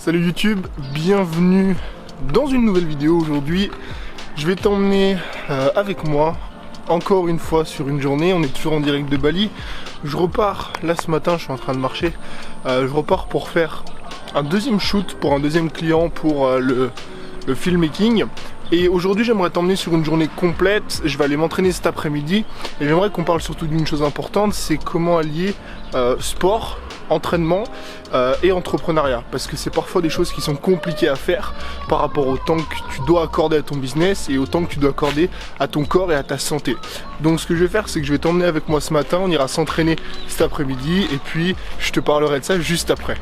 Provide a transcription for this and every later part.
Salut YouTube, bienvenue dans une nouvelle vidéo. Aujourd'hui, je vais t'emmener avec moi encore une fois sur une journée. On est toujours en direct de Bali. Je repars là ce matin, je suis en train de marcher. Je repars pour faire un deuxième shoot pour un deuxième client pour le filmmaking. Et aujourd'hui j'aimerais t'emmener sur une journée complète. Je vais aller m'entraîner cet après-midi et j'aimerais qu'on parle surtout d'une chose importante, c'est comment allier sport, entraînement et entrepreneuriat, parce que c'est parfois des choses qui sont compliquées à faire par rapport au temps que tu dois accorder à ton business et au temps que tu dois accorder à ton corps et à ta santé. Donc ce que je vais faire, c'est que je vais t'emmener avec moi ce matin, on ira s'entraîner cet après-midi et puis je te parlerai de ça juste après.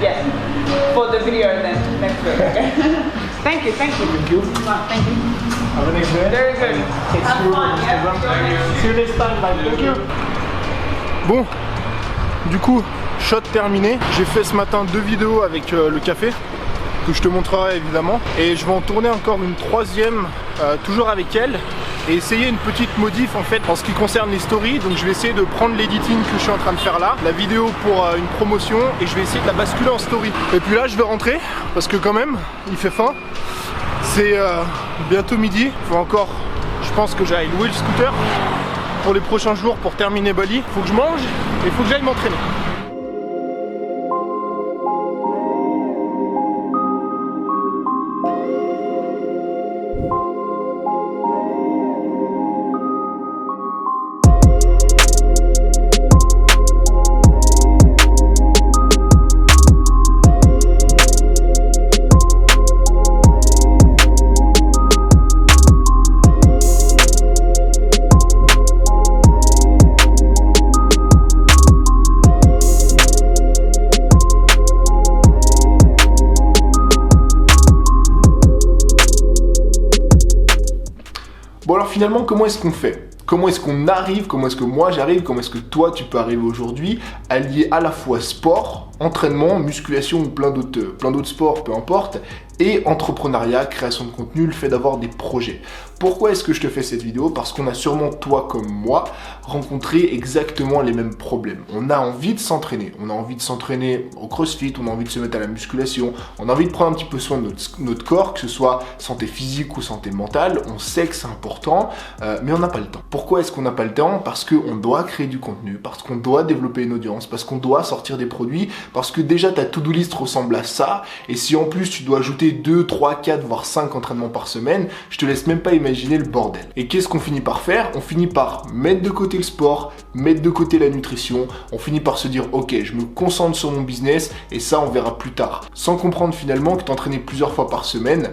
Yes, for the video then next week. Okay. Thank you. Thank you. Thank you. Have a nice day. Very good. Have fun. Yeah. See you next time. Bye. Thank you. Bon, du coup, shot terminé. J'ai fait ce matin 2 vidéos avec le café que je te montrerai évidemment, et je vais en tourner encore une troisième toujours avec elle et essayer une petite modif en fait en ce qui concerne les stories. Donc je vais essayer de prendre l'editing que je suis en train de faire là, la vidéo pour une promotion, et je vais essayer de la basculer en story. Et puis là je vais rentrer parce que quand même il fait faim, c'est bientôt midi. Il faut encore, je pense que j'aille louer le scooter pour les prochains jours pour terminer Bali. Il faut que je mange et il faut que j'aille m'entraîner. Bon alors finalement, comment est-ce qu'on fait? Comment est-ce qu'on arrive? Comment est-ce que moi j'arrive? Comment est-ce que toi tu peux arriver aujourd'hui à lier à la fois sport, entraînement, musculation ou plein d'autres sports, peu importe, et entrepreneuriat, création de contenu, le fait d'avoir des projets. Pourquoi est-ce que je te fais cette vidéo? Parce qu'on a sûrement, toi comme moi, rencontré exactement les mêmes problèmes. On a envie de s'entraîner, on a envie de s'entraîner au crossfit, on a envie de se mettre à la musculation, on a envie de prendre un petit peu soin de notre corps, que ce soit santé physique ou santé mentale. On sait que c'est important, mais on n'a pas le temps. Pourquoi est-ce qu'on n'a pas le temps? Parce qu'on doit créer du contenu, parce qu'on doit développer une audience, parce qu'on doit sortir des produits, parce que déjà ta to-do list ressemble à ça, et si en plus tu dois ajouter 2, 3, 4, voire 5 entraînements par semaine, je te laisse même pas imaginer le bordel. Et qu'est-ce qu'on finit par faire? On finit par mettre de côté le sport, mettre de côté la nutrition, on finit par se dire ok, je me concentre sur mon business et ça on verra plus tard. Sans comprendre finalement que t'entraîner plusieurs fois par semaine,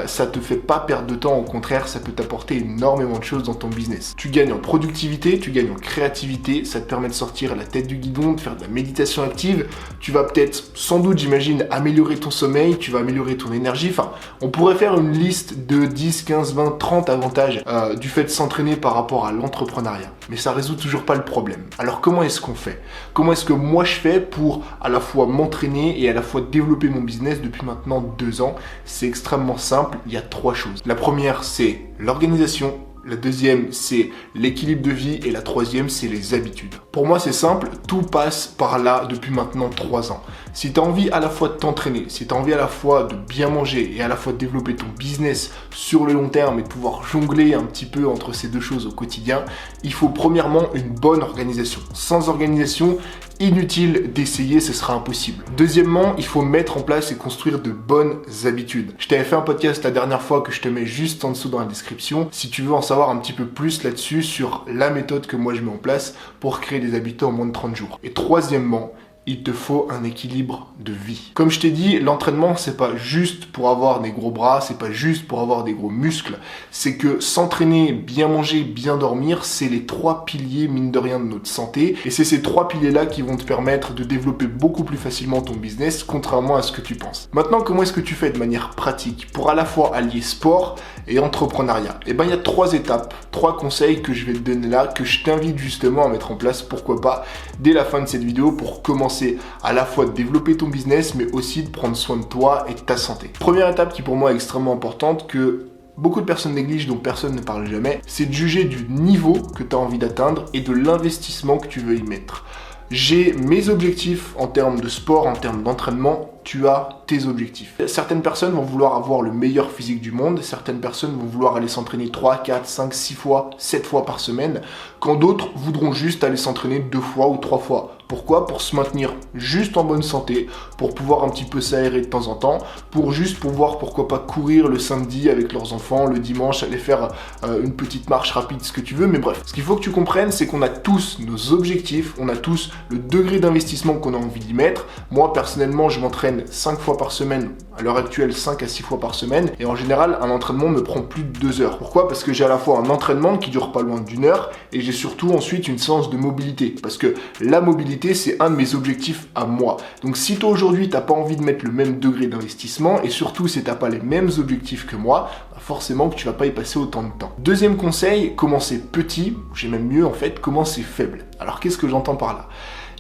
ça te fait pas perdre de temps, au contraire ça peut t'apporter énormément de choses dans ton business. Tu gagnes en productivité, tu gagnes en créativité, ça te permet de sortir la tête du guidon, de faire de la méditation active, tu vas peut-être, sans doute j'imagine, améliorer ton sommeil, tu vas améliorer ton énergie, enfin on pourrait faire une liste de 10, 15, 20, 30 avantages du fait de s'entraîner par rapport à l'entrepreneuriat. Mais ça résout toujours pas le problème. Alors comment est-ce qu'on fait? Comment est-ce que moi je fais pour à la fois m'entraîner et à la fois développer mon business depuis maintenant 2 ans? C'est extrêmement simple, il y a 3 choses. La première, c'est l'organisation. La deuxième, c'est l'équilibre de vie, et la troisième, c'est les habitudes. Pour moi, c'est simple, tout passe par là depuis maintenant 3 ans. Si tu as envie à la fois de t'entraîner, si tu as envie à la fois de bien manger et à la fois de développer ton business sur le long terme et de pouvoir jongler un petit peu entre ces deux choses au quotidien, il faut premièrement une bonne organisation. Sans organisation, inutile d'essayer, ce sera impossible. Deuxièmement, il faut mettre en place et construire de bonnes habitudes. Je t'avais fait un podcast la dernière fois que je te mets juste en dessous dans la description si tu veux en savoir un petit peu plus là-dessus sur la méthode que moi je mets en place pour créer des habitudes en moins de 30 jours. Et troisièmement, il te faut un équilibre de vie. Comme je t'ai dit, l'entraînement, c'est pas juste pour avoir des gros bras, c'est pas juste pour avoir des gros muscles, c'est que s'entraîner, bien manger, bien dormir, c'est les 3 piliers, mine de rien, de notre santé, et c'est ces 3 piliers-là qui vont te permettre de développer beaucoup plus facilement ton business, contrairement à ce que tu penses. Maintenant, comment est-ce que tu fais de manière pratique pour à la fois allier sport et entrepreneuriat? Eh ben, il y a 3 étapes, 3 conseils que je vais te donner là, que je t'invite justement à mettre en place, pourquoi pas, dès la fin de cette vidéo, pour commencer à la fois de développer ton business, mais aussi de prendre soin de toi et de ta santé. Première étape qui pour moi est extrêmement importante, que beaucoup de personnes négligent, dont personne ne parle jamais, c'est de juger du niveau que tu as envie d'atteindre et de l'investissement que tu veux y mettre. J'ai mes objectifs en termes de sport, en termes d'entraînement, tu as tes objectifs. Certaines personnes vont vouloir avoir le meilleur physique du monde, certaines personnes vont vouloir aller s'entraîner 3, 4, 5, 6 fois, 7 fois par semaine, quand d'autres voudront juste aller s'entraîner 2 fois ou 3 fois. Pourquoi? Pour se maintenir juste en bonne santé, pour pouvoir un petit peu s'aérer de temps en temps, pour juste pouvoir, pourquoi pas, courir le samedi avec leurs enfants, le dimanche, aller faire une petite marche rapide, ce que tu veux, mais bref. Ce qu'il faut que tu comprennes, c'est qu'on a tous nos objectifs, on a tous le degré d'investissement qu'on a envie d'y mettre. Moi, personnellement, je m'entraîne 5 fois par semaine, à l'heure actuelle 5 à 6 fois par semaine, et en général un entraînement me prend plus de 2 heures. Pourquoi? Parce que j'ai à la fois un entraînement qui dure pas loin d'1 heure, et j'ai surtout ensuite une séance de mobilité, parce que la mobilité c'est un de mes objectifs à moi. Donc si toi aujourd'hui t'as pas envie de mettre le même degré d'investissement, et surtout si t'as pas les mêmes objectifs que moi, forcément que tu vas pas y passer autant de temps. Deuxième conseil, commencer petit, j'ai même mieux en fait, commencer faible. Alors qu'est-ce que j'entends par là?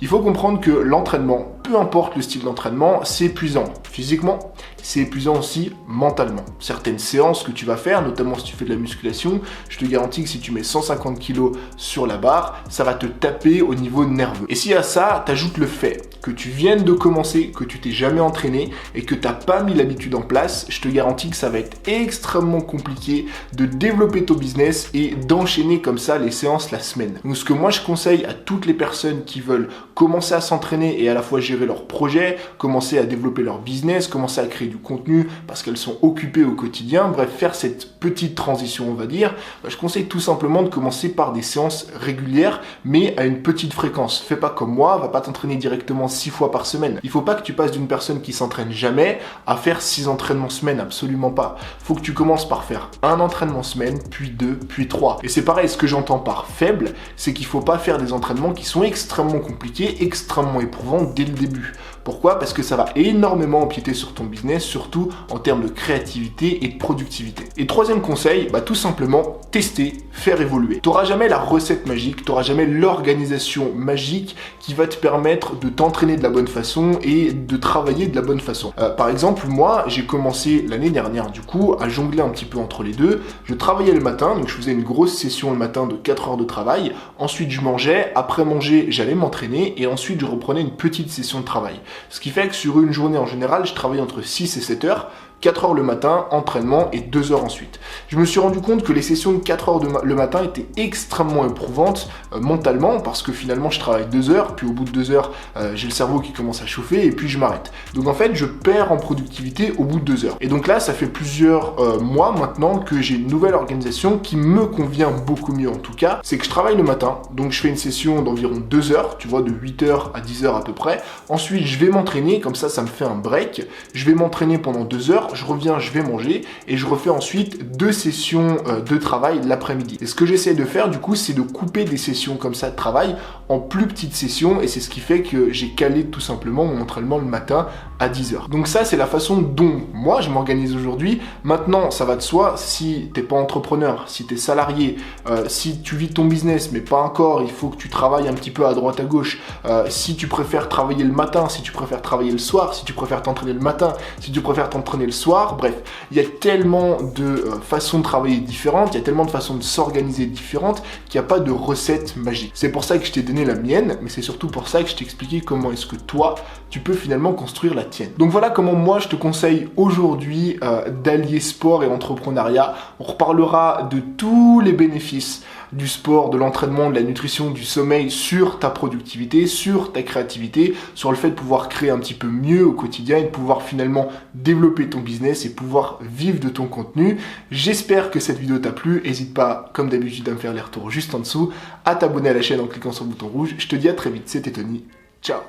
Il faut comprendre que l'entraînement, peu importe le style d'entraînement, c'est épuisant physiquement, c'est épuisant aussi mentalement. Certaines séances que tu vas faire, notamment si tu fais de la musculation, je te garantis que si tu mets 150 kg sur la barre, ça va te taper au niveau nerveux. Et si à ça, t'ajoutes le fait que tu viennes de commencer, que tu t'es jamais entraîné et que t'as pas mis l'habitude en place, je te garantis que ça va être extrêmement compliqué de développer ton business et d'enchaîner comme ça les séances la semaine. Donc ce que moi je conseille à toutes les personnes qui veulent commencer à s'entraîner et à la fois gérer leur projet, commencer à développer leur business, commencer à créer du contenu parce qu'elles sont occupées au quotidien, bref, faire cette petite transition on va dire, je conseille tout simplement de commencer par des séances régulières mais à une petite fréquence. Fais pas comme moi, va pas t'entraîner directement 6 fois par semaine. Il faut pas que tu passes d'une personne qui s'entraîne jamais à faire 6 entraînements semaine, absolument pas. Faut que tu commences par faire un entraînement semaine, puis 2, puis 3. Et c'est pareil, ce que j'entends par faible, c'est qu'il faut pas faire des entraînements qui sont extrêmement compliqués, extrêmement éprouvants dès le début. Pourquoi? Parce que ça va énormément empiéter sur ton business, surtout en termes de créativité et de productivité. Et troisième conseil, tout simplement, tester, faire évoluer. Tu n'auras jamais la recette magique, tu n'auras jamais l'organisation magique qui va te permettre de t'entraîner de la bonne façon et de travailler de la bonne façon. Par exemple, moi, j'ai commencé l'année dernière, du coup, à jongler un petit peu entre les deux. Je travaillais le matin, donc je faisais une grosse session le matin de 4 heures de travail. Ensuite, je mangeais. Après manger, j'allais m'entraîner et ensuite, je reprenais une petite session de travail. Ce qui fait que sur une journée en général, je travaille entre 6 et 7 heures, 4 heures le matin, entraînement et 2 heures ensuite. Je me suis rendu compte que les sessions de 4 heures le matin étaient extrêmement éprouvantes mentalement parce que finalement je travaille 2 heures, puis au bout de 2 heures, j'ai le cerveau qui commence à chauffer et puis je m'arrête. Donc en fait, je perds en productivité au bout de 2 heures. Et donc là, ça fait plusieurs mois maintenant que j'ai une nouvelle organisation qui me convient beaucoup mieux en tout cas. C'est que je travaille le matin, donc je fais une session d'environ 2 heures, tu vois, de 8 heures à 10 heures à peu près. Ensuite, je vais m'entraîner, comme ça me fait un break. Je vais m'entraîner pendant 2 heures. Je reviens, je vais manger et je refais ensuite 2 sessions de travail l'après-midi. Et ce que j'essaie de faire du coup, c'est de couper des sessions comme ça de travail en plus petites sessions et c'est ce qui fait que j'ai calé tout simplement mon entraînement le matin à 10h. Donc ça, c'est la façon dont moi je m'organise aujourd'hui. Maintenant, ça va de soi, si t'es pas entrepreneur, si t'es salarié, si tu vis ton business mais pas encore, il faut que tu travailles un petit peu à droite à gauche, si tu préfères travailler le matin, si tu préfères travailler le soir, si tu préfères t'entraîner le matin, si tu préfères t'entraîner le soir, bref, il y a tellement de façons de travailler différentes, il y a tellement de façons de s'organiser différentes qu'il n'y a pas de recette magique. C'est pour ça que je t'ai donné la mienne, mais c'est surtout pour ça que je t'ai expliqué comment est-ce que toi, tu peux finalement construire la tienne. Donc voilà comment moi je te conseille aujourd'hui d'allier sport et entrepreneuriat. On reparlera de tous les bénéfices du sport, de l'entraînement, de la nutrition, du sommeil sur ta productivité, sur ta créativité, sur le fait de pouvoir créer un petit peu mieux au quotidien et de pouvoir finalement développer ton business et pouvoir vivre de ton contenu. J'espère que cette vidéo t'a plu. N'hésite pas, comme d'habitude, à me faire les retours juste en dessous, à t'abonner à la chaîne en cliquant sur le bouton rouge. Je te dis à très vite, c'était Tony. Ciao!